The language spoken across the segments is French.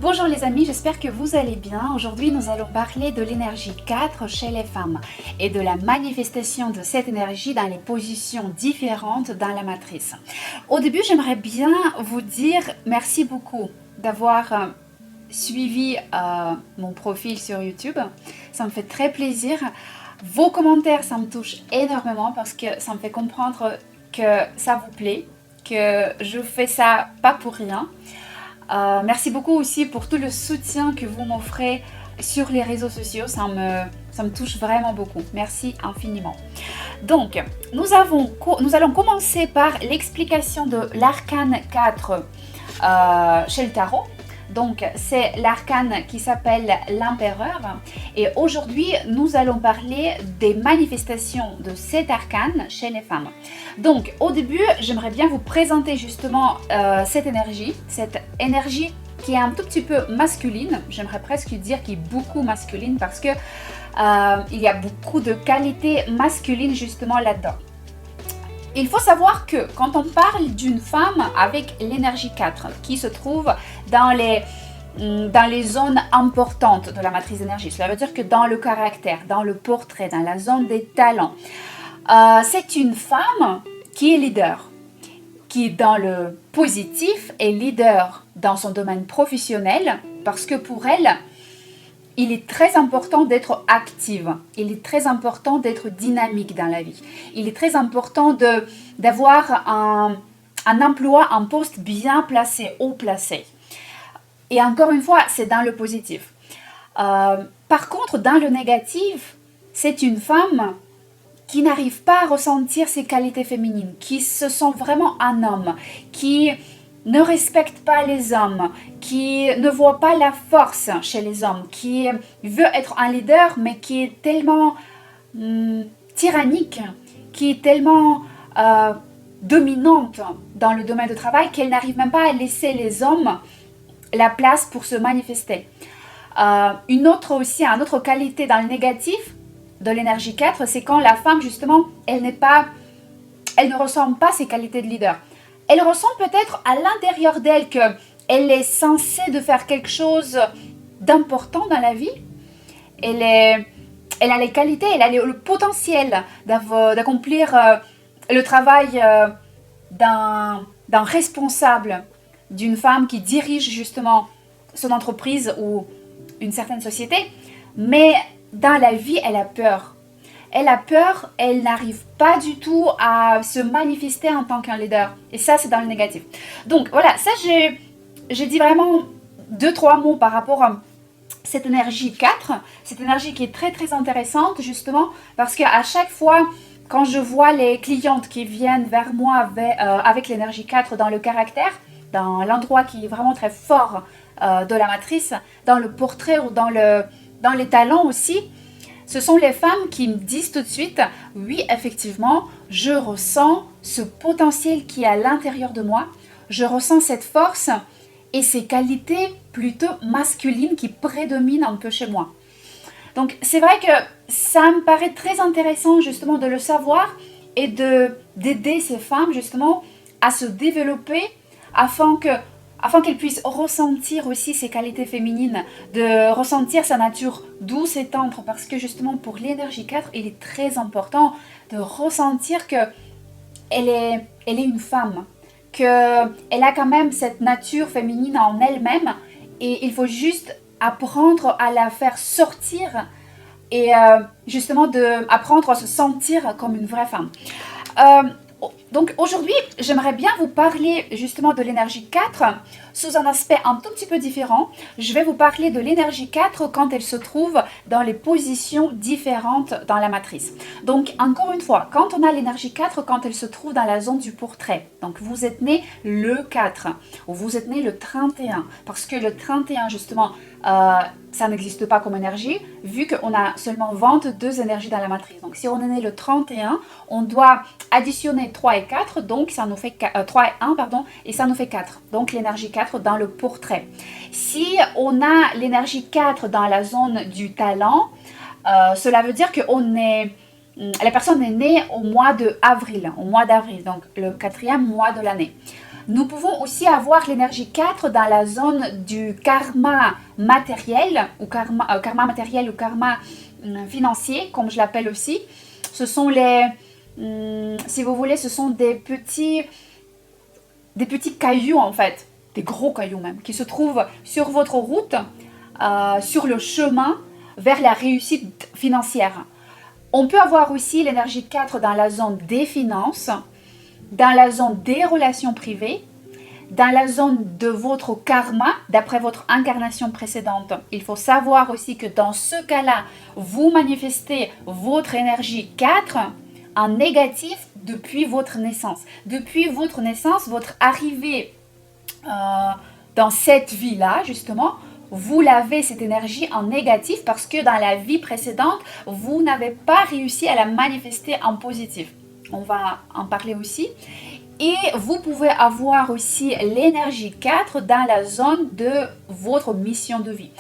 Bonjour les amis, j'espère que vous allez bien. Aujourd'hui, nous allons parler de l'énergie 4 chez les femmes et de la manifestation de cette énergie dans les positions différentes dans la matrice. Au début, j'aimerais bien vous dire merci beaucoup d'avoir suivi mon profil sur YouTube. Ça me fait très plaisir. Vos commentaires, ça me touche énormément parce que ça me fait comprendre que ça vous plaît, que je fais ça pas pour rien. Merci beaucoup aussi pour tout le soutien que vous m'offrez sur les réseaux sociaux, ça me touche vraiment beaucoup. Merci infiniment. Donc, nous allons commencer par l'explication de l'arcane 4 chez le tarot. Donc, c'est l'arcane qui s'appelle l'empereur. Et aujourd'hui, nous allons parler des manifestations de cet arcane chez les femmes. Donc, au début, j'aimerais bien vous présenter justement cette énergie qui est un tout petit peu masculine. J'aimerais presque dire qu'il est beaucoup masculine parce que il y a beaucoup de qualités masculines justement là-dedans. Il faut savoir que quand on parle d'une femme avec l'énergie 4 qui se trouve dans les zones importantes de la matrice d'énergie, cela veut dire que dans le caractère, dans le portrait, dans la zone des talents, c'est une femme qui est leader, qui dans le positif est leader dans son domaine professionnel parce que pour elle, il est très important d'être active, il est très important d'être dynamique dans la vie. Il est très important d'avoir un emploi, un poste bien placé, haut placé. Et encore une fois, c'est dans le positif. Par contre, dans le négatif, c'est une femme qui n'arrive pas à ressentir ses qualités féminines, qui se sent vraiment un homme, qui ne respecte pas les hommes, qui ne voit pas la force chez les hommes, qui veut être un leader mais qui est tellement tyrannique, qui est tellement dominante dans le domaine du travail qu'elle n'arrive même pas à laisser les hommes la place pour se manifester. Une autre qualité dans le négatif de l'énergie 4, c'est quand la femme justement, elle ne ressent pas ses qualités de leader. Elle ressent peut-être à l'intérieur d'elle qu'elle est censée de faire quelque chose d'important dans la vie. Elle a les qualités, elle a le potentiel d'accomplir le travail d'un responsable, d'une femme qui dirige justement son entreprise ou une certaine société. Mais dans la vie, elle a peur. Elle a peur, elle n'arrive pas du tout à se manifester en tant qu'un leader. Et ça, c'est dans le négatif. Donc voilà, ça j'ai dit vraiment 2-3 mots par rapport à cette énergie 4. Cette énergie qui est très très intéressante justement parce qu'à chaque fois, quand je vois les clientes qui viennent vers moi avec l'énergie 4 dans le caractère, dans l'endroit qui est vraiment très fort de la matrice, dans le portrait ou dans les talents aussi, ce sont les femmes qui me disent tout de suite, oui, effectivement, je ressens ce potentiel qui est à l'intérieur de moi, je ressens cette force et ces qualités plutôt masculines qui prédominent un peu chez moi. Donc c'est vrai que ça me paraît très intéressant justement de le savoir et d'aider ces femmes justement à se développer afin qu'elle puisse ressentir aussi ses qualités féminines, de ressentir sa nature douce et tendre, parce que justement pour l'énergie 4, il est très important de ressentir qu'elle est une femme, qu'elle a quand même cette nature féminine en elle-même, et il faut juste apprendre à la faire sortir, et justement apprendre à se sentir comme une vraie femme. Donc aujourd'hui, j'aimerais bien vous parler justement de l'énergie 4 sous un aspect un tout petit peu différent. Je vais vous parler de l'énergie 4 quand elle se trouve dans les positions différentes dans la matrice. Donc encore une fois, quand on a l'énergie 4, quand elle se trouve dans la zone du portrait, donc vous êtes né le 4 ou vous êtes né le 31, parce que le 31 justement, ça n'existe pas comme énergie, vu qu'on a seulement 22 énergies dans la matrice. Donc si on est né le 31, on doit additionner 3 et 4, donc ça nous fait 3 et 1, pardon, et ça nous fait 4. Donc l'énergie 4 dans le portrait. Si on a l'énergie 4 dans la zone du talent, cela veut dire que la personne est née au mois d'avril, donc le 4e mois de l'année. Nous pouvons aussi avoir l'énergie 4 dans la zone du karma matériel, ou karma matériel ou karma financier, comme je l'appelle aussi. Ce sont si vous voulez, ce sont des petits cailloux en fait, des gros cailloux même, qui se trouvent sur votre route, sur le chemin vers la réussite financière. On peut avoir aussi l'énergie 4 dans la zone des finances, dans la zone des relations privées, dans la zone de votre karma, d'après votre incarnation précédente. Il faut savoir aussi que dans ce cas-là, vous manifestez votre énergie 4 en négatif depuis votre naissance. Depuis votre naissance, votre arrivée dans cette vie-là, justement, vous l'avez cette énergie en négatif parce que dans la vie précédente, vous n'avez pas réussi à la manifester en positif. On va en parler aussi. Et vous pouvez avoir aussi l'énergie 4 dans la zone de votre mission de vie.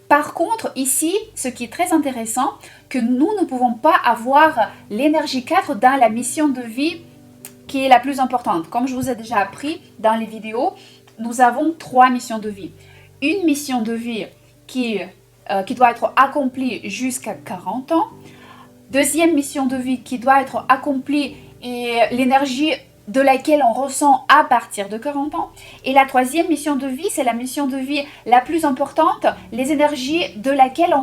Par contre, ici, ce qui est très intéressant, que nous ne pouvons pas avoir l'énergie 4 dans la mission de vie qui est la plus importante. Comme je vous ai déjà appris dans les vidéos, nous avons 3 missions de vie. Une mission de vie qui doit être accomplie jusqu'à 40 ans. Deuxième mission de vie qui doit être accomplie et l'énergie de laquelle on ressent à partir de 40 ans. Et la troisième mission de vie, c'est la mission de vie la plus importante, les énergies de laquelle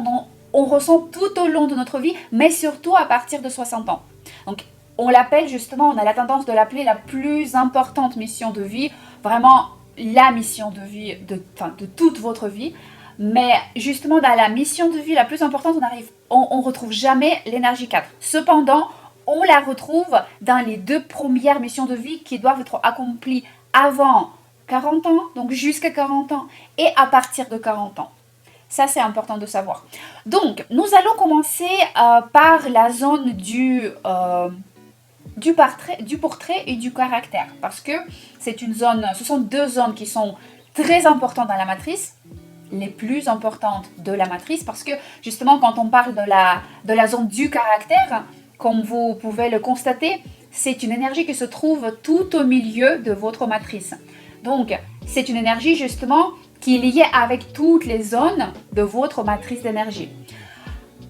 on ressent tout au long de notre vie, mais surtout à partir de 60 ans. Donc, on l'appelle justement, on a la tendance de l'appeler la plus importante mission de vie, vraiment la mission de vie de toute votre vie. Mais justement, dans la mission de vie la plus importante, on retrouve jamais l'énergie 4. Cependant, on la retrouve dans les 2 premières missions de vie qui doivent être accomplies avant 40 ans, donc jusqu'à 40 ans, et à partir de 40 ans. Ça, c'est important de savoir. Donc, nous allons commencer par la zone du portrait et du caractère, parce que ce sont 2 zones qui sont très importantes dans la matrice, les plus importantes de la matrice, parce que justement, quand on parle de la zone du caractère, comme vous pouvez le constater, c'est une énergie qui se trouve tout au milieu de votre matrice. Donc, c'est une énergie justement qui est liée avec toutes les zones de votre matrice d'énergie.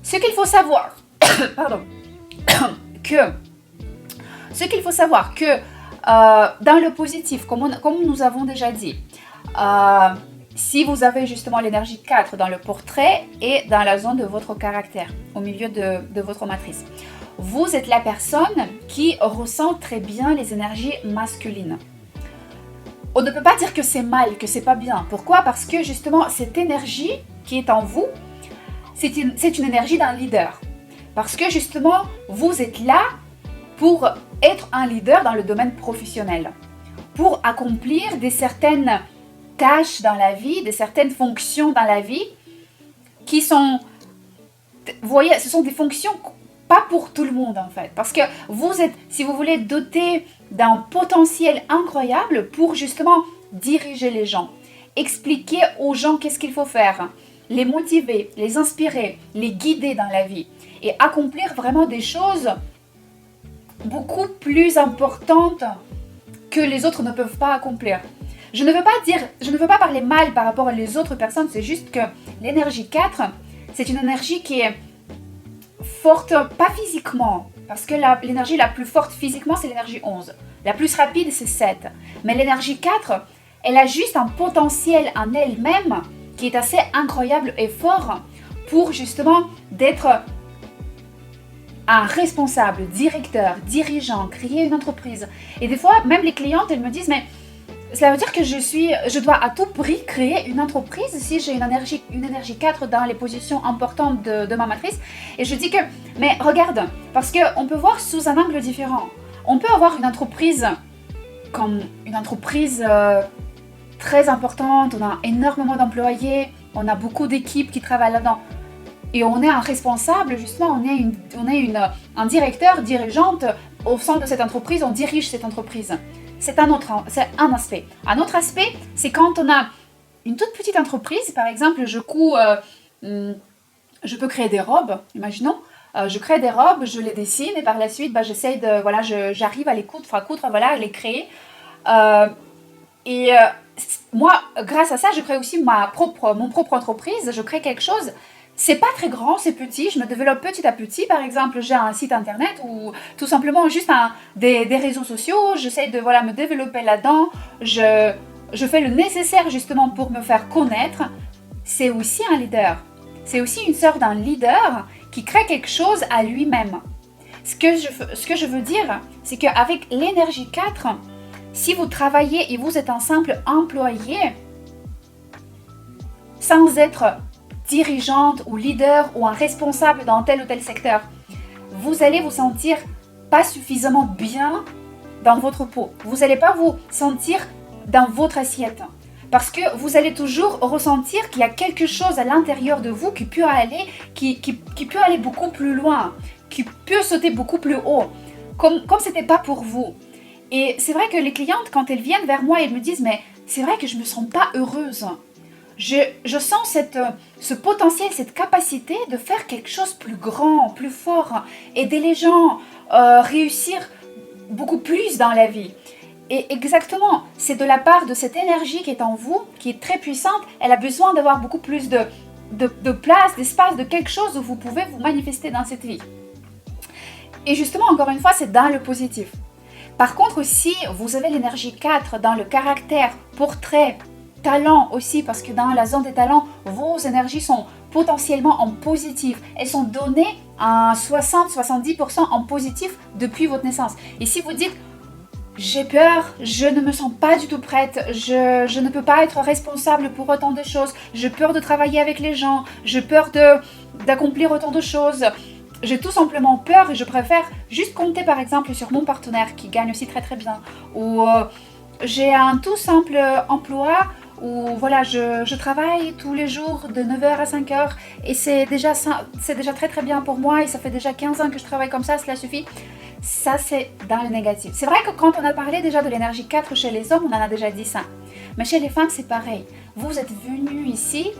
Ce qu'il faut savoir, que dans le positif, comme nous avons déjà dit, si vous avez justement l'énergie 4 dans le portrait et dans la zone de votre caractère, au milieu de votre matrice, vous êtes la personne qui ressent très bien les énergies masculines. On ne peut pas dire que c'est mal, que c'est pas bien. Pourquoi? Parce que justement, cette énergie qui est en vous, c'est une énergie d'un leader. Parce que justement, vous êtes là pour être un leader dans le domaine professionnel, pour accomplir certaines tâches dans la vie, certaines fonctions dans la vie qui sont, vous voyez, ce sont des fonctions pas pour tout le monde en fait, parce que vous êtes, si vous voulez, doté d'un potentiel incroyable pour justement diriger les gens, expliquer aux gens qu'est-ce qu'il faut faire, les motiver, les inspirer, les guider dans la vie et accomplir vraiment des choses beaucoup plus importantes que les autres ne peuvent pas accomplir. Je ne veux pas parler mal par rapport aux autres personnes, c'est juste que l'énergie 4, c'est une énergie qui est forte, pas physiquement, parce que l'énergie la plus forte physiquement, c'est l'énergie 11. La plus rapide, c'est 7. Mais l'énergie 4, elle a juste un potentiel en elle-même qui est assez incroyable et fort pour justement d'être un responsable, directeur, dirigeant, créer une entreprise. Et des fois, même les clientes, elles me disent, mais cela veut dire que je dois à tout prix créer une entreprise si j'ai une énergie 4 dans les positions importantes de ma matrice. Et je dis que, mais regarde, parce qu'on peut voir sous un angle différent. On peut avoir une entreprise comme une entreprise très importante, on a énormément d'employés, on a beaucoup d'équipes qui travaillent là-dedans. Et on est un responsable, justement, on est un directeur, dirigeante au sein de cette entreprise, on dirige cette entreprise. C'est un aspect. Un autre aspect, c'est quand on a une toute petite entreprise, par exemple, je peux créer des robes, imaginons, je crée des robes, je les dessine et par la suite, j'essaye de, j'arrive à les coudre, à les créer. Et moi, grâce à ça, je crée aussi mon propre entreprise, je crée quelque chose. C'est pas très grand, c'est petit, je me développe petit à petit. Par exemple, j'ai un site internet ou tout simplement juste des réseaux sociaux. J'essaie de voilà, me développer là-dedans. Je fais le nécessaire justement pour me faire connaître. C'est aussi un leader. C'est aussi une sorte d'un leader qui crée quelque chose à lui-même. Ce que je veux dire, c'est qu'avec l'énergie 4, si vous travaillez et vous êtes un simple employé, sans être dirigeante ou leader ou un responsable dans tel ou tel secteur, vous allez vous sentir pas suffisamment bien dans votre peau. Vous n'allez pas vous sentir dans votre assiette. Parce que vous allez toujours ressentir qu'il y a quelque chose à l'intérieur de vous qui peut aller beaucoup plus loin, qui peut sauter beaucoup plus haut, comme c'était pas pour vous. Et c'est vrai que les clientes, quand elles viennent vers moi, elles me disent, mais c'est vrai que je me sens pas heureuse. Je sens ce potentiel, cette capacité de faire quelque chose plus grand, plus fort, aider les gens, réussir beaucoup plus dans la vie. Et exactement, c'est de la part de cette énergie qui est en vous, qui est très puissante. Elle a besoin d'avoir beaucoup plus de place, d'espace, de quelque chose où vous pouvez vous manifester dans cette vie. Et justement, encore une fois, c'est dans le positif. Par contre, si vous avez l'énergie 4 dans le caractère, portrait, talent aussi, parce que dans la zone des talents, vos énergies sont potentiellement en positif. Elles sont données à 60-70% en positif depuis votre naissance. Et si vous dites, j'ai peur, je ne me sens pas du tout prête, je ne peux pas être responsable pour autant de choses, j'ai peur de travailler avec les gens, j'ai peur d'accomplir autant de choses, j'ai tout simplement peur et je préfère juste compter par exemple sur mon partenaire qui gagne aussi très très bien, ou j'ai un tout simple emploi où voilà, je travaille tous les jours de 9h à 5h et c'est déjà très très bien pour moi et ça fait déjà 15 ans que je travaille comme ça, cela suffit. Ça, c'est dans le négatif. C'est vrai que quand on a parlé déjà de l'énergie 4 chez les hommes, on en a déjà dit ça. Mais chez les femmes, c'est pareil. Vous êtes venus ici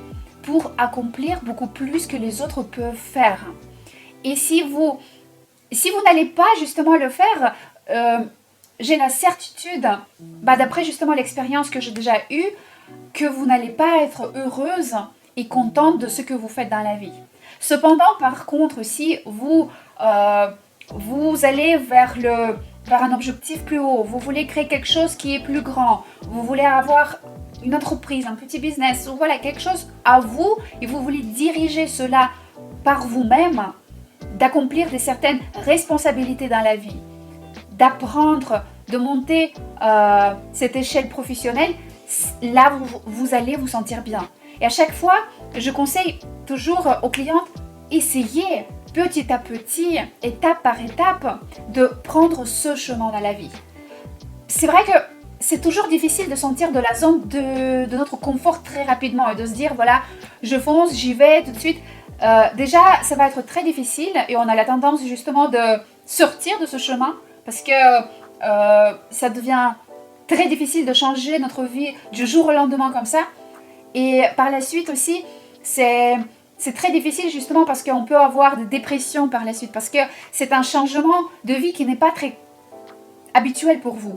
pour accomplir beaucoup plus que les autres peuvent faire. Et si vous n'allez pas justement le faire, j'ai la certitude, d'après justement l'expérience que j'ai déjà eue, que vous n'allez pas être heureuse et contente de ce que vous faites dans la vie. Cependant, par contre, si vous allez vers un objectif plus haut, vous voulez créer quelque chose qui est plus grand, vous voulez avoir une entreprise, un petit business, ou voilà, quelque chose à vous, et vous voulez diriger cela par vous-même, d'accomplir certaines responsabilités dans la vie, d'apprendre, de monter cette échelle professionnelle, là vous allez vous sentir bien. Et à chaque fois, je conseille toujours aux clientes, essayez petit à petit, étape par étape, de prendre ce chemin dans la vie. C'est vrai que c'est toujours difficile de sortir de la zone de notre confort très rapidement et de se dire, voilà, je fonce, j'y vais tout de suite. Déjà, ça va être très difficile et on a la tendance justement de sortir de ce chemin parce que ça devient très difficile de changer notre vie du jour au lendemain comme ça. Et par la suite aussi, c'est très difficile justement parce qu'on peut avoir des dépressions par la suite, parce que c'est un changement de vie qui n'est pas très habituel pour vous.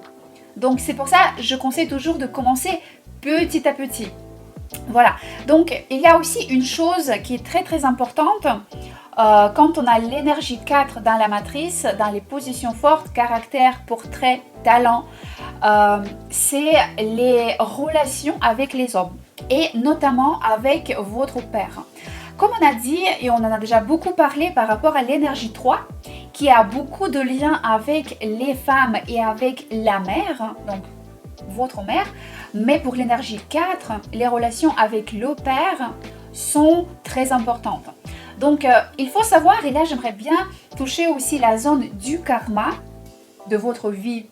Donc c'est pour ça que je conseille toujours de commencer petit à petit. Voilà, donc il y a aussi une chose qui est très très importante quand on a l'énergie 4 dans la matrice, dans les positions fortes, caractère, portrait, talent, c'est les relations avec les hommes et notamment avec votre père. Comme on a dit et on en a déjà beaucoup parlé par rapport à l'énergie 3 qui a beaucoup de liens avec les femmes et avec la mère, donc votre mère, mais pour l'énergie 4, les relations avec le père sont très importantes. Donc il faut savoir, et là j'aimerais bien toucher aussi la zone du karma de votre vie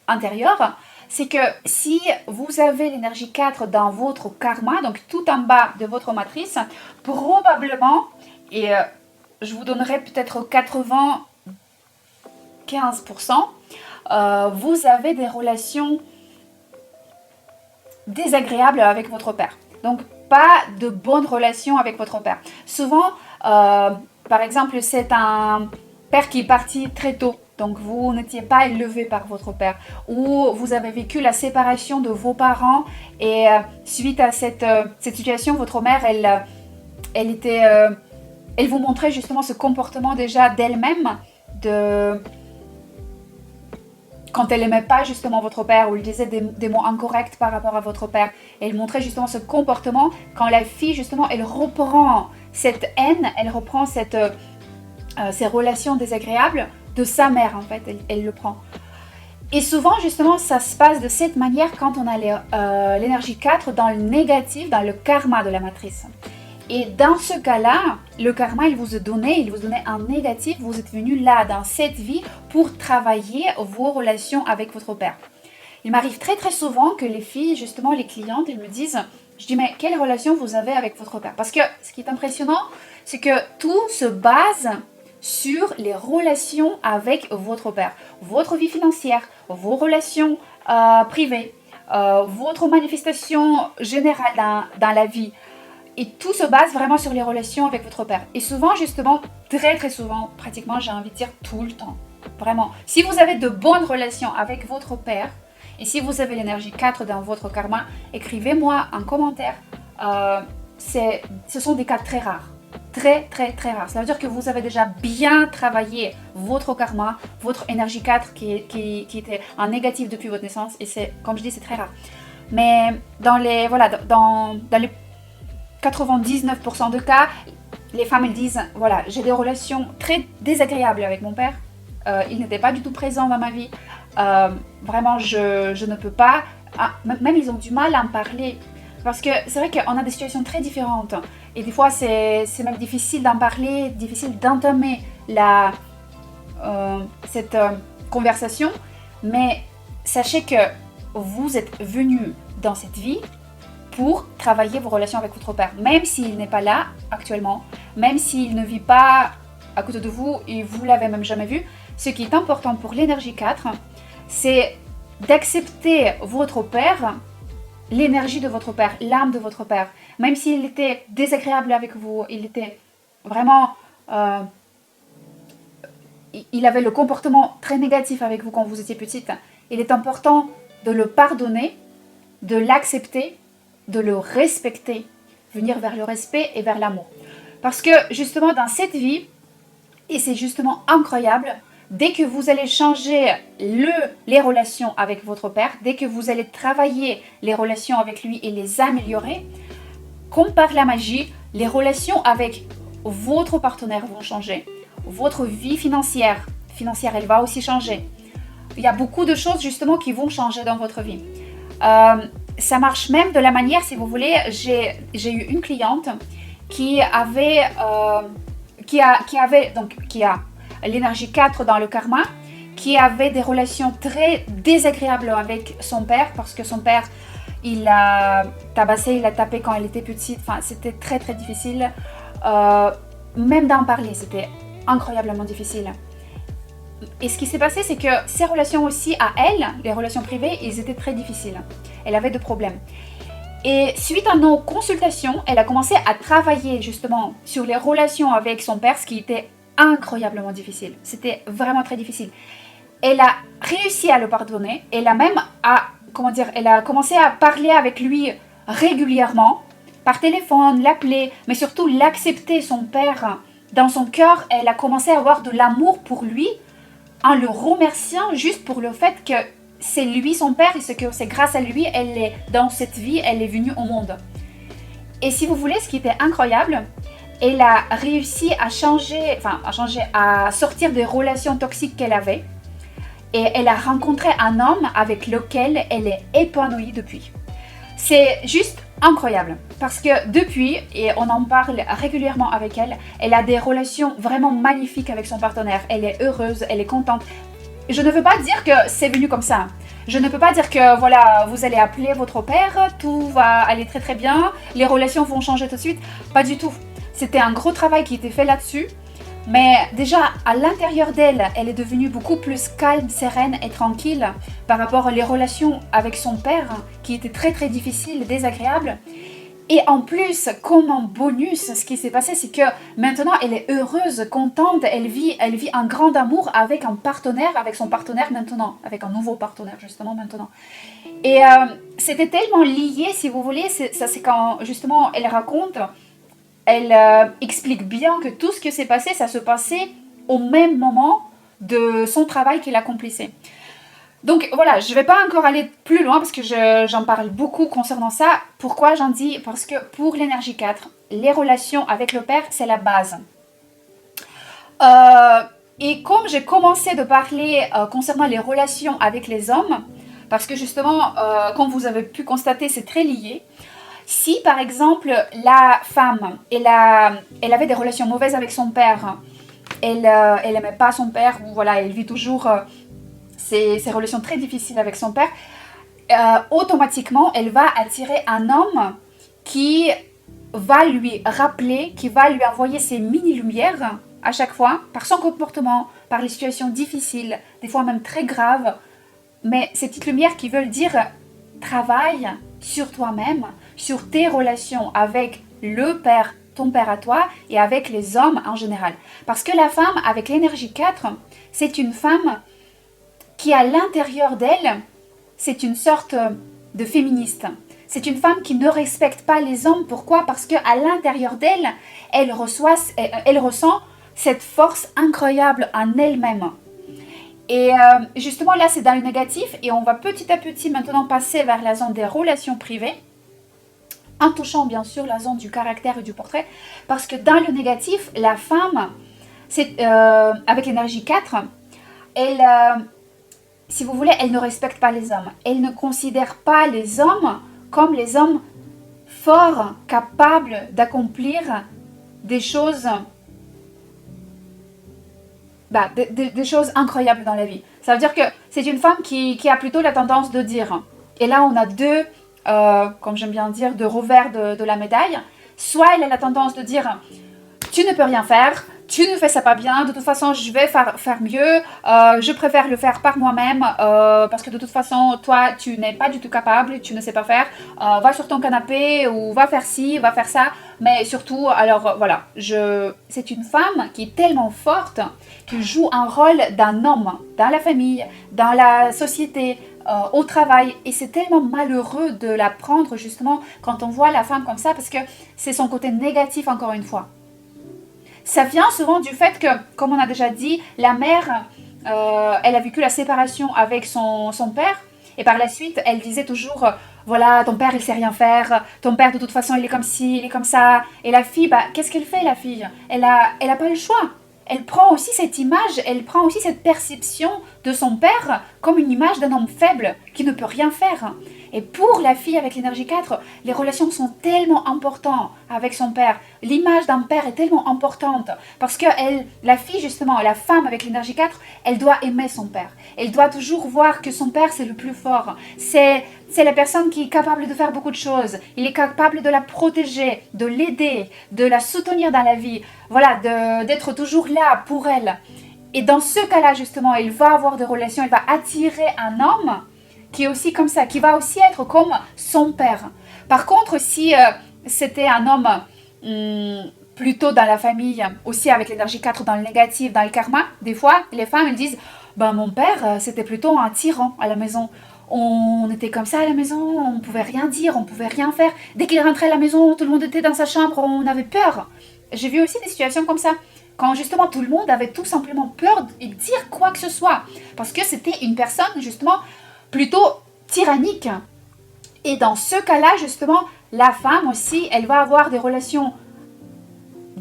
antérieure, c'est que si vous avez l'énergie 4 dans votre karma, donc tout en bas de votre matrice, probablement, et je vous donnerai peut-être 95%, vous avez des relations désagréables avec votre père. Donc pas de bonnes relations avec votre père. Souvent, par exemple, c'est un père qui est parti très tôt donc vous n'étiez pas élevé par votre père, ou vous avez vécu la séparation de vos parents et suite à cette situation, votre mère, elle vous montrait justement ce comportement déjà d'elle-même, quand elle n'aimait pas justement votre père ou elle disait des mots incorrects par rapport à votre père. Elle montrait justement ce comportement quand la fille justement elle reprend cette haine, elle reprend ces relations désagréables de sa mère en fait, elle le prend. Et souvent justement ça se passe de cette manière quand on a l'énergie 4 dans le négatif, dans le karma de la matrice. Et dans ce cas-là, le karma, il vous donnait un négatif. Vous êtes venu là, dans cette vie, pour travailler vos relations avec votre père. Il m'arrive très très souvent que les filles, justement les clientes, elles me disent, je dis mais quelle relation vous avez avec votre père? Parce que ce qui est impressionnant, c'est que tout se base sur les relations avec votre père. Votre vie financière, vos relations privées, votre manifestation générale dans la vie. Et tout se base vraiment sur les relations avec votre père. Et souvent, justement, très très souvent, pratiquement, j'ai envie de dire tout le temps. Vraiment. Si vous avez de bonnes relations avec votre père, et si vous avez l'énergie 4 dans votre karma, écrivez-moi un commentaire. Ce sont des cas très rares. Très très très rares. Ça veut dire que vous avez déjà bien travaillé votre karma, votre énergie 4 qui était en négatif depuis votre naissance. Et c'est, comme je dis, c'est très rare. Mais dans les 99% de cas, les femmes elles disent voilà, j'ai des relations très désagréables avec mon père. Il n'était pas du tout présent dans ma vie. Vraiment, je ne peux pas. Même ils ont du mal à en parler. Parce que c'est vrai qu'on a des situations très différentes. Et des fois, c'est même difficile d'en parler, difficile d'entamer cette conversation. Mais sachez que vous êtes venu dans cette vie pour travailler vos relations avec votre père, même s'il n'est pas là actuellement, même s'il ne vit pas à côté de vous et vous l'avez même jamais vu. Ce qui est important pour l'énergie 4, c'est d'accepter votre père, l'énergie de votre père, l'âme de votre père, même s'il était désagréable avec vous, il était vraiment, il avait le comportement très négatif avec vous quand vous étiez petite. Il est important de le pardonner, de l'accepter, de le respecter, venir vers le respect et vers l'amour. Parce que justement dans cette vie, et c'est justement incroyable, dès que vous allez changer les relations avec votre père, dès que vous allez travailler les relations avec lui et les améliorer, comme par la magie, les relations avec votre partenaire vont changer. Votre vie financière, elle va aussi changer. Il y a beaucoup de choses justement qui vont changer dans votre vie. Ça marche même de la manière, si vous voulez, j'ai eu une cliente qui a l'énergie 4 dans le karma, qui avait des relations très désagréables avec son père, parce que son père, il l'a tabassé, il l'a tapé quand elle était petite, enfin c'était très très difficile. Même d'en parler, c'était incroyablement difficile. Et ce qui s'est passé, c'est que ses relations aussi à elle, les relations privées, elles étaient très difficiles. Elle avait des problèmes. Et suite à nos consultations, elle a commencé à travailler justement sur les relations avec son père, ce qui était incroyablement difficile. C'était vraiment très difficile. Elle a réussi à le pardonner. Elle a même elle a commencé à parler avec lui régulièrement, par téléphone, l'appeler, mais surtout l'accepter, son père. Dans son cœur, elle a commencé à avoir de l'amour pour lui, en le remerciant juste pour le fait que c'est lui son père et que c'est grâce à lui elle est dans cette vie, elle est venue au monde. Et si vous voulez, ce qui était incroyable, elle a réussi à à sortir des relations toxiques qu'elle avait, et elle a rencontré un homme avec lequel elle est épanouie depuis. C'est juste incroyable parce que depuis, et on en parle régulièrement avec elle, elle a des relations vraiment magnifiques avec son partenaire. Elle est heureuse, elle est contente. Je ne veux pas dire que c'est venu comme ça. Je ne peux pas dire que voilà, vous allez appeler votre père, tout va aller très très bien, les relations vont changer tout de suite. Pas du tout. C'était un gros travail qui était fait là-dessus. Mais déjà, à l'intérieur d'elle, elle est devenue beaucoup plus calme, sereine et tranquille par rapport aux relations avec son père, qui étaient très très difficiles, désagréables. Et en plus, comme un bonus, ce qui s'est passé, c'est que maintenant, elle est heureuse, contente, elle vit un grand amour avec un partenaire, avec son partenaire maintenant, avec un nouveau partenaire justement maintenant. Et c'était tellement lié, si vous voulez, ça c'est quand justement elle raconte, elle explique bien que tout ce qui s'est passé, ça se passait au même moment de son travail qu'il accomplissait. Donc voilà, je ne vais pas encore aller plus loin parce que j'en parle beaucoup concernant ça. Pourquoi j'en dis? Parce que pour l'énergie 4, les relations avec le père, c'est la base. Euh, et comme j'ai commencé de parler concernant les relations avec les hommes, parce que justement, comme vous avez pu constater, c'est très lié. Si par exemple la femme, elle avait des relations mauvaises avec son père, elle aimait pas son père, ou voilà, elle vit toujours ces relations très difficiles avec son père, automatiquement, elle va attirer un homme qui va lui rappeler, qui va lui envoyer ces mini-lumières à chaque fois, par son comportement, par les situations difficiles, des fois même très graves, mais ces petites lumières qui veulent dire travaille sur toi-même, sur tes relations avec le père, ton père à toi, et avec les hommes en général. Parce que la femme, avec l'énergie 4, c'est une femme qui à l'intérieur d'elle, c'est une sorte de féministe. C'est une femme qui ne respecte pas les hommes. Pourquoi? Parce qu'à l'intérieur d'elle, elle ressent cette force incroyable en elle-même. Et justement là, c'est dans le négatif et on va petit à petit maintenant passer vers la zone des relations privées, en touchant bien sûr la zone du caractère et du portrait, parce que dans le négatif, la femme, avec l'énergie 4, elle, si vous voulez, elle ne respecte pas les hommes. Elle ne considère pas les hommes comme les hommes forts, capables d'accomplir des choses, des choses incroyables dans la vie. Ça veut dire que c'est une femme qui a plutôt la tendance de dire, et là on a deux, comme j'aime bien dire, deux revers de la médaille. Soit elle a la tendance de dire, tu ne peux rien faire, tu ne fais ça pas bien, de toute façon je vais faire mieux, je préfère le faire par moi-même, parce que de toute façon toi tu n'es pas du tout capable, tu ne sais pas faire, va sur ton canapé ou va faire ci, va faire ça, mais surtout, alors voilà, c'est une femme qui est tellement forte, qui joue un rôle d'un homme, dans la famille, dans la société, au travail, et c'est tellement malheureux de la prendre justement quand on voit la femme comme ça, parce que c'est son côté négatif encore une fois. Ça vient souvent du fait que, comme on a déjà dit, la mère, elle a vécu la séparation avec son père. Et par la suite, elle disait toujours, voilà, ton père, il sait rien faire. Ton père, de toute façon, il est comme ci, il est comme ça. Et la fille, qu'est-ce qu'elle fait, la fille? Elle a pas le choix. Elle prend aussi cette image, elle prend aussi cette perception de son père comme une image d'un homme faible qui ne peut rien faire. Et pour la fille avec l'énergie 4, les relations sont tellement importantes avec son père. L'image d'un père est tellement importante parce que la fille justement, la femme avec l'énergie 4, elle doit aimer son père. Elle doit toujours voir que son père c'est le plus fort. C'est la personne qui est capable de faire beaucoup de choses. Il est capable de la protéger, de l'aider, de la soutenir dans la vie. Voilà, d'être toujours là pour elle. Et dans ce cas-là justement, il va avoir des relations, il va attirer un homme qui est aussi comme ça, qui va aussi être comme son père. Par contre, si c'était un homme plutôt dans la famille, aussi avec l'énergie 4 dans le négatif, dans le karma, des fois, les femmes elles disent mon père, c'était plutôt un tyran à la maison. On était comme ça à la maison, on pouvait rien dire, on pouvait rien faire. Dès qu'il rentrait à la maison, tout le monde était dans sa chambre, on avait peur. J'ai vu aussi des situations comme ça, quand justement tout le monde avait tout simplement peur de dire quoi que ce soit. Parce que c'était une personne justement plutôt tyrannique. Et dans ce cas-là, justement, la femme aussi, elle va avoir des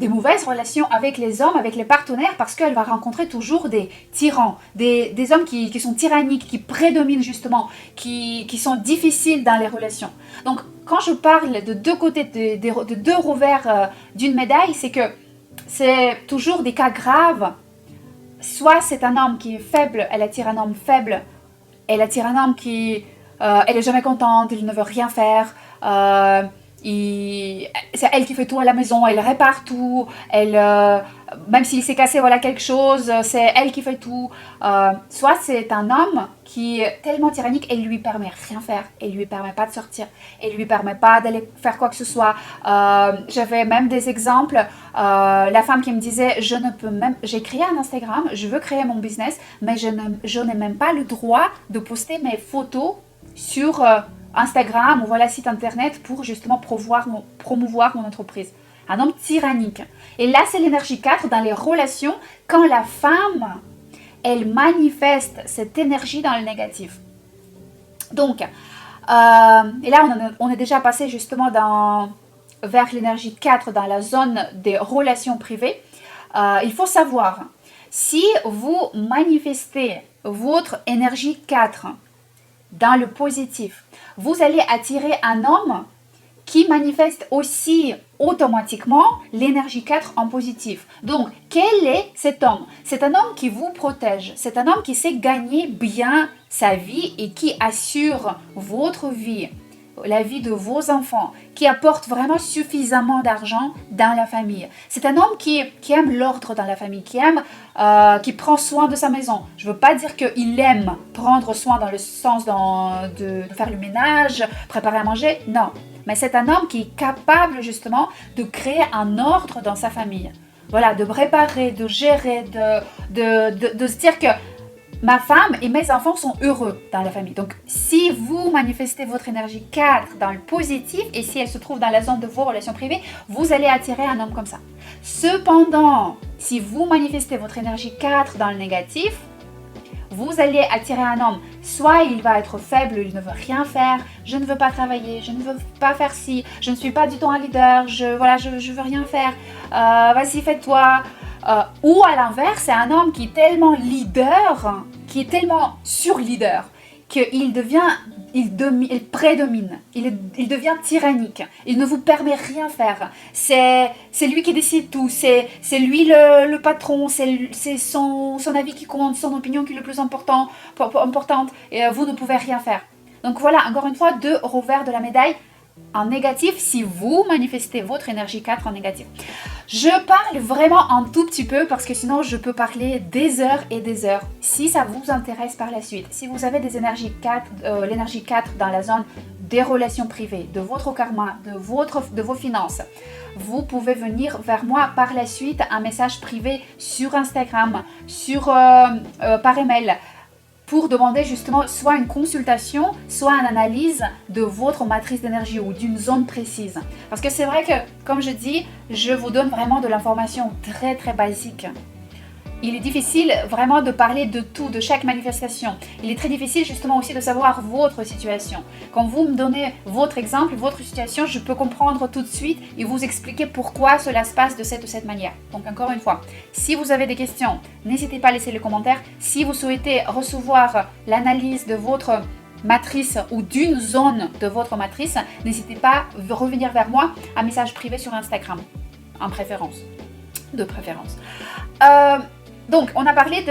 mauvaises relations avec les hommes, avec les partenaires, parce qu'elle va rencontrer toujours des tyrans, des hommes qui sont tyranniques, qui prédominent justement, qui sont difficiles dans les relations. Donc, quand je parle de deux côtés, de deux revers d'une médaille, c'est que c'est toujours des cas graves. Soit c'est un homme qui est faible, elle attire un homme faible, elle attire un homme qui, elle est jamais contente, il ne veut rien faire, C'est elle qui fait tout à la maison, elle répare tout, même s'il s'est cassé voilà quelque chose, c'est elle qui fait tout. Soit c'est un homme qui est tellement tyrannique, elle lui permet rien faire, elle lui permet pas de sortir, elle lui permet pas d'aller faire quoi que ce soit. J'avais même des exemples, la femme qui me disait j'ai créé un Instagram, je veux créer mon business, mais je n'ai même pas le droit de poster mes photos sur Instagram ou voilà site internet pour justement promouvoir mon entreprise. Un homme tyrannique. Et là, c'est l'énergie 4 dans les relations quand la femme, elle manifeste cette énergie dans le négatif. Donc, et là, on est déjà passé justement vers l'énergie 4 dans la zone des relations privées. Il faut savoir, si vous manifestez votre énergie 4 dans le positif, vous allez attirer un homme qui manifeste aussi automatiquement l'énergie 4 en positif. Donc, quel est cet homme? C'est un homme qui vous protège. C'est un homme qui sait gagner bien sa vie et qui assure votre vie, la vie de vos enfants, qui apporte vraiment suffisamment d'argent dans la famille. C'est un homme qui aime l'ordre dans la famille, qui prend soin de sa maison. Je ne veux pas dire qu'il aime prendre soin dans le sens de faire le ménage, préparer à manger, non. Mais c'est un homme qui est capable justement de créer un ordre dans sa famille. Voilà, de préparer, de gérer, de se dire que ma femme et mes enfants sont heureux dans la famille. Donc, si vous manifestez votre énergie 4 dans le positif et si elle se trouve dans la zone de vos relations privées, vous allez attirer un homme comme ça. Cependant, si vous manifestez votre énergie 4 dans le négatif, vous allez attirer un homme. Soit il va être faible, il ne veut rien faire, je ne veux pas travailler, je ne veux pas faire ci, je ne suis pas du tout un leader, je veux rien faire, vas-y fais-toi. Ou à l'inverse, c'est un homme qui est tellement leader, qui est tellement sur-leader, qu'il prédomine, il devient tyrannique, il ne vous permet rien faire. C'est lui qui décide tout, c'est lui le patron, c'est son avis qui compte, son opinion qui est le plus importante, et vous ne pouvez rien faire. Donc voilà, encore une fois, deux revers de la médaille. En négatif, si vous manifestez votre énergie 4 en négatif. Je parle vraiment un tout petit peu parce que sinon je peux parler des heures et des heures. Si ça vous intéresse par la suite, si vous avez l'énergie 4 dans la zone des relations privées, de votre karma, de vos finances, vous pouvez venir vers moi par la suite, un message privé sur Instagram, par email, pour demander justement soit une consultation, soit une analyse de votre matrice d'énergie ou d'une zone précise. Parce que c'est vrai que, comme je dis, je vous donne vraiment de l'information très très basique. Il est difficile vraiment de parler de tout, de chaque manifestation. Il est très difficile justement aussi de savoir votre situation. Quand vous me donnez votre exemple, votre situation, je peux comprendre tout de suite et vous expliquer pourquoi cela se passe de cette ou cette manière. Donc encore une fois, si vous avez des questions, n'hésitez pas à laisser les commentaires. Si vous souhaitez recevoir l'analyse de votre matrice ou d'une zone de votre matrice, n'hésitez pas à revenir vers moi, un message privé sur Instagram, de préférence. Donc, on a parlé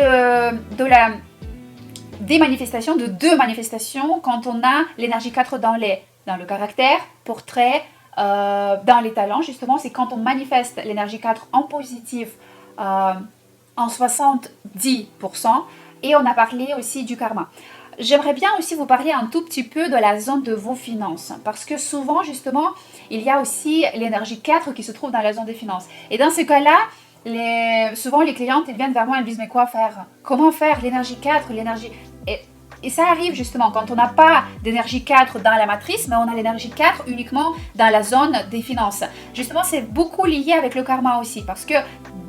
des manifestations, de deux manifestations quand on a l'énergie 4 dans le caractère, portrait, dans les talents, justement. C'est quand on manifeste l'énergie 4 en positif en 70%. Et on a parlé aussi du karma. J'aimerais bien aussi vous parler un tout petit peu de la zone de vos finances. Parce que souvent, justement, il y a aussi l'énergie 4 qui se trouve dans la zone des finances. Et dans ce cas-là, souvent les clientes elles viennent vers moi, elles me disent mais quoi faire? Comment faire l'énergie 4, l'énergie... Et ça arrive justement quand on n'a pas d'énergie 4 dans la matrice, mais on a l'énergie 4 uniquement dans la zone des finances. Justement, c'est beaucoup lié avec le karma aussi, parce que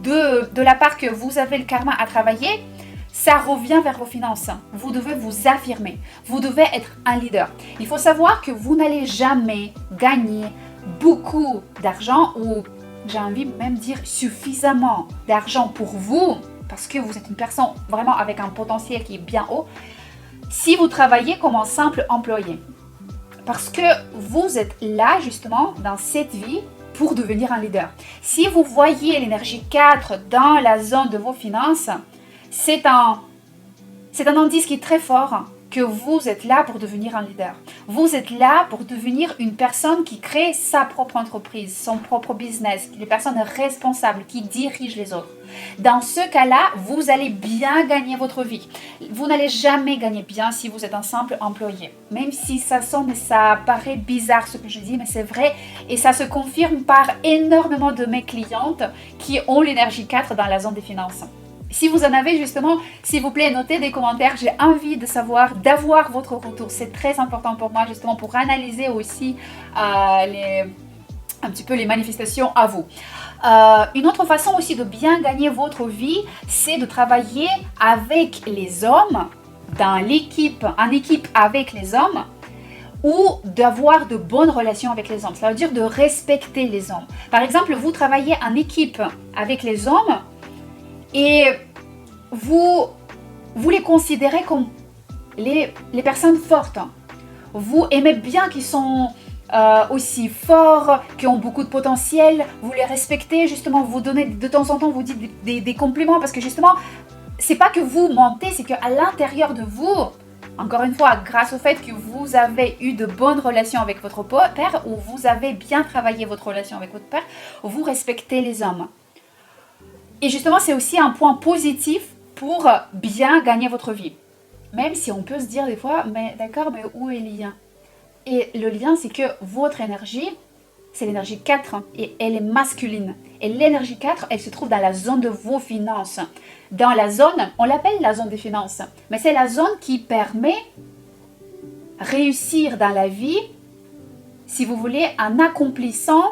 de la part que vous avez le karma à travailler, ça revient vers vos finances. Vous devez vous affirmer, vous devez être un leader. Il faut savoir que vous n'allez jamais gagner beaucoup d'argent ou j'ai envie de même dire suffisamment d'argent pour vous, parce que vous êtes une personne vraiment avec un potentiel qui est bien haut, si vous travaillez comme un simple employé. Parce que vous êtes là justement dans cette vie pour devenir un leader. Si vous voyez l'énergie 4 dans la zone de vos finances, c'est un indice qui est très fort que vous êtes là pour devenir un leader. Vous êtes là pour devenir une personne qui crée sa propre entreprise, son propre business, les personnes responsables qui dirigent les autres. Dans ce cas-là, vous allez bien gagner votre vie. Vous n'allez jamais gagner bien si vous êtes un simple employé. Même si ça sonne et ça paraît bizarre ce que je dis, mais c'est vrai et ça se confirme par énormément de mes clientes qui ont l'énergie 4 dans la zone des finances. Si vous en avez justement, s'il vous plaît, notez des commentaires. J'ai envie de savoir, d'avoir votre retour. C'est très important pour moi justement pour analyser aussi un petit peu les manifestations à vous. Une autre façon aussi de bien gagner votre vie, c'est de travailler avec les hommes, dans l'équipe, en équipe avec les hommes, ou d'avoir de bonnes relations avec les hommes. Ça veut dire de respecter les hommes. Par exemple, vous travaillez en équipe avec les hommes, et vous les considérez comme les personnes fortes. Vous aimez bien qu'ils sont aussi forts, qui ont beaucoup de potentiel. Vous les respectez, justement, vous donnez de temps en temps, vous dites des compliments parce que justement, c'est pas que vous mentez, c'est qu'à l'intérieur de vous, encore une fois, grâce au fait que vous avez eu de bonnes relations avec votre père ou vous avez bien travaillé votre relation avec votre père, vous respectez les hommes. Et justement, c'est aussi un point positif pour bien gagner votre vie. Même si on peut se dire des fois, mais d'accord, mais où est le lien? Et le lien, c'est que votre énergie, c'est l'énergie 4 et elle est masculine. Et l'énergie 4, elle se trouve dans la zone de vos finances. Dans la zone, on l'appelle la zone des finances, mais c'est la zone qui permet réussir dans la vie, si vous voulez, en accomplissant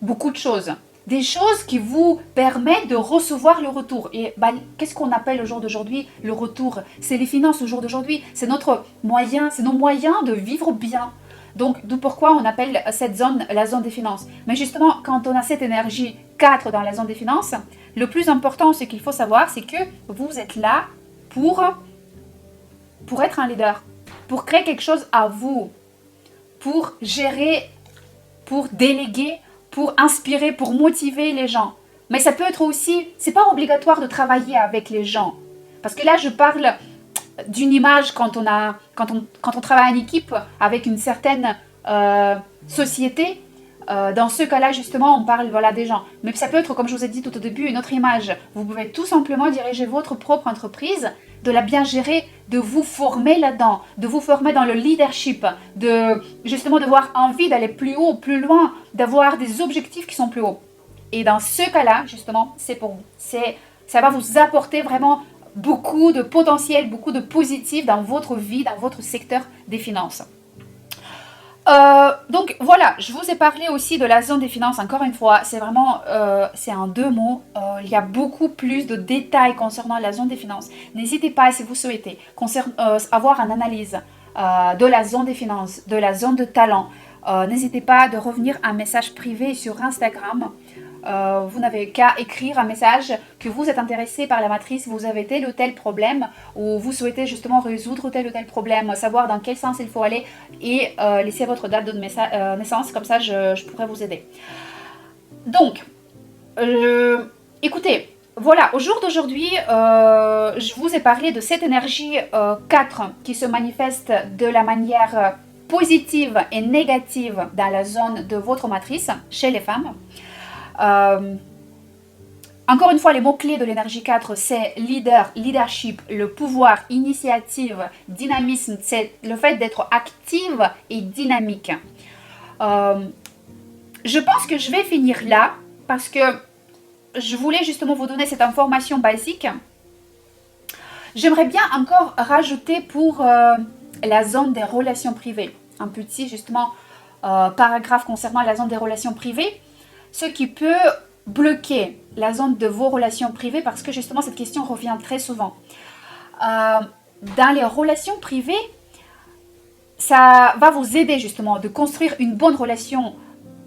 beaucoup de choses. Des choses qui vous permettent de recevoir le retour. Et qu'est-ce qu'on appelle au jour d'aujourd'hui le retour? C'est les finances au jour d'aujourd'hui. C'est notre moyen, c'est nos moyens de vivre bien. Donc, d'où pourquoi on appelle cette zone la zone des finances. Mais justement, quand on a cette énergie 4 dans la zone des finances, le plus important, ce qu'il faut savoir, c'est que vous êtes là pour être un leader, pour créer quelque chose à vous, pour gérer, pour déléguer, pour inspirer, pour motiver les gens. Mais ça peut être aussi, c'est pas obligatoire de travailler avec les gens. Parce que là, je parle d'une image quand on travaille en équipe avec une certaine société. Dans ce cas-là, justement, on parle des gens. Mais ça peut être, comme je vous ai dit tout au début, une autre image. Vous pouvez tout simplement diriger votre propre entreprise, de la bien gérer, de vous former là-dedans, de vous former dans le leadership, justement d'avoir envie d'aller plus haut, plus loin, d'avoir des objectifs qui sont plus hauts. Et dans ce cas-là, justement, c'est pour vous. Ça va vous apporter vraiment beaucoup de potentiel, beaucoup de positif dans votre vie, dans votre secteur des finances. Donc voilà, je vous ai parlé aussi de la zone des finances, encore une fois, c'est vraiment, c'est en 2 mots, il y a beaucoup plus de détails concernant la zone des finances. N'hésitez pas, si vous souhaitez, avoir une analyse de la zone des finances, de la zone de talent, n'hésitez pas de revenir un message privé sur Instagram. Vous n'avez qu'à écrire un message que vous êtes intéressé par la matrice, vous avez tel ou tel problème, ou vous souhaitez justement résoudre tel ou tel problème, savoir dans quel sens il faut aller, et laisser votre date de naissance, comme ça je pourrais vous aider. Donc, écoutez, voilà, au jour d'aujourd'hui, je vous ai parlé de cette énergie 4 qui se manifeste de la manière positive et négative dans la zone de votre matrice, chez les femmes. Encore une fois, les mots-clés de l'énergie 4, c'est leadership, le pouvoir, initiative, dynamisme, c'est le fait d'être active et dynamique. Je pense que je vais finir là, parce que je voulais justement vous donner cette information basique. J'aimerais bien encore rajouter pour la zone des relations privées, un petit justement paragraphe concernant la zone des relations privées. Ce qui peut bloquer la zone de vos relations privées, parce que justement cette question revient très souvent. Dans les relations privées, ça va vous aider justement de construire une bonne relation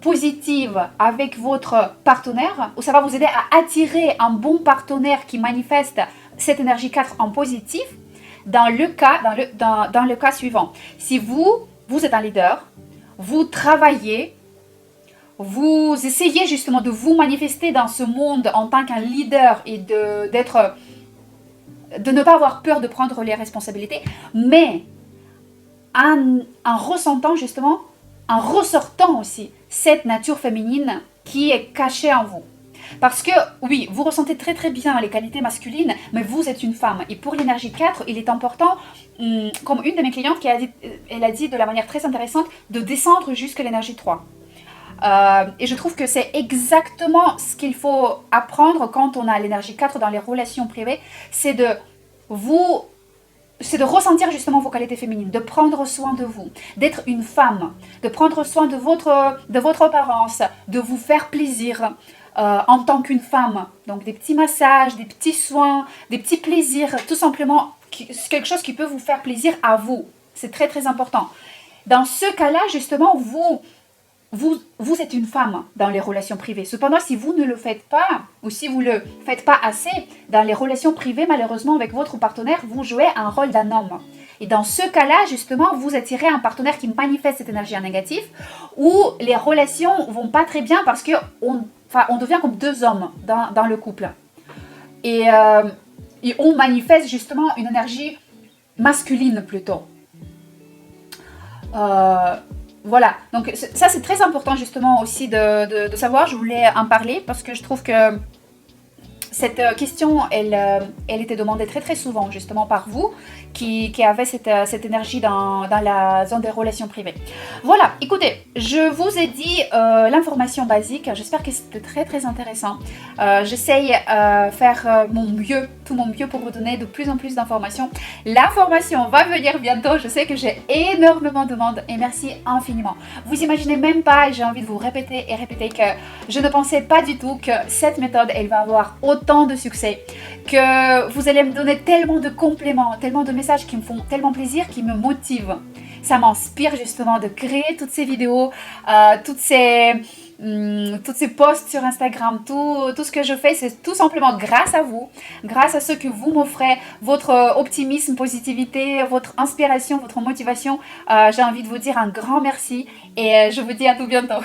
positive avec votre partenaire, ou ça va vous aider à attirer un bon partenaire qui manifeste cette énergie 4 en positif, dans le cas suivant. Si vous êtes un leader, vous travaillez, vous essayez justement de vous manifester dans ce monde en tant qu'un leader et de ne pas avoir peur de prendre les responsabilités, mais en ressentant justement, en ressortant aussi cette nature féminine qui est cachée en vous. Parce que oui, vous ressentez très très bien les qualités masculines, mais vous êtes une femme. Et pour l'énergie 4, il est important, comme une de mes clientes qui a dit, elle a dit de la manière très intéressante, de descendre jusqu'à l'énergie 3. Et je trouve que c'est exactement ce qu'il faut apprendre quand on a l'énergie 4 dans les relations privées, c'est de vous c'est de ressentir justement vos qualités féminines, de prendre soin de vous, d'être une femme, de prendre soin de votre apparence, de vous faire plaisir en tant qu'une femme. Donc des petits massages, des petits soins, des petits plaisirs, tout simplement quelque chose qui peut vous faire plaisir à vous. C'est très très important. Dans ce cas-là, justement, vous êtes une femme dans les relations privées. Cependant, si vous ne le faites pas, ou si vous ne le faites pas assez, dans les relations privées, malheureusement, avec votre partenaire, vous jouez un rôle d'un homme. Et dans ce cas-là, justement, vous attirez un partenaire qui manifeste cette énergie en négatif, où les relations vont pas très bien parce qu'on devient comme deux hommes dans le couple. Et on manifeste justement une énergie masculine plutôt. Voilà, donc ça c'est très important justement aussi de savoir, je voulais en parler parce que je trouve que cette question, elle était demandée très très souvent justement par vous qui avez cette énergie dans la zone des relations privées. Voilà, écoutez, je vous ai dit l'information basique, j'espère que c'était très très intéressant. J'essaye faire tout mon mieux pour vous donner de plus en plus d'informations. L'information va venir bientôt, je sais que j'ai énormément de demandes et merci infiniment. Vous imaginez même pas, et j'ai envie de vous répéter et répéter que je ne pensais pas du tout que cette méthode, elle va avoir autant de succès, que vous allez me donner tellement de compléments, tellement de messages qui me font tellement plaisir, qui me motivent. Ça m'inspire justement de créer toutes ces vidéos, toutes ces posts sur Instagram, tout ce que je fais, c'est tout simplement grâce à vous, grâce à ce que vous m'offrez, votre optimisme, positivité, votre inspiration, votre motivation. J'ai envie de vous dire un grand merci et je vous dis à tout bientôt.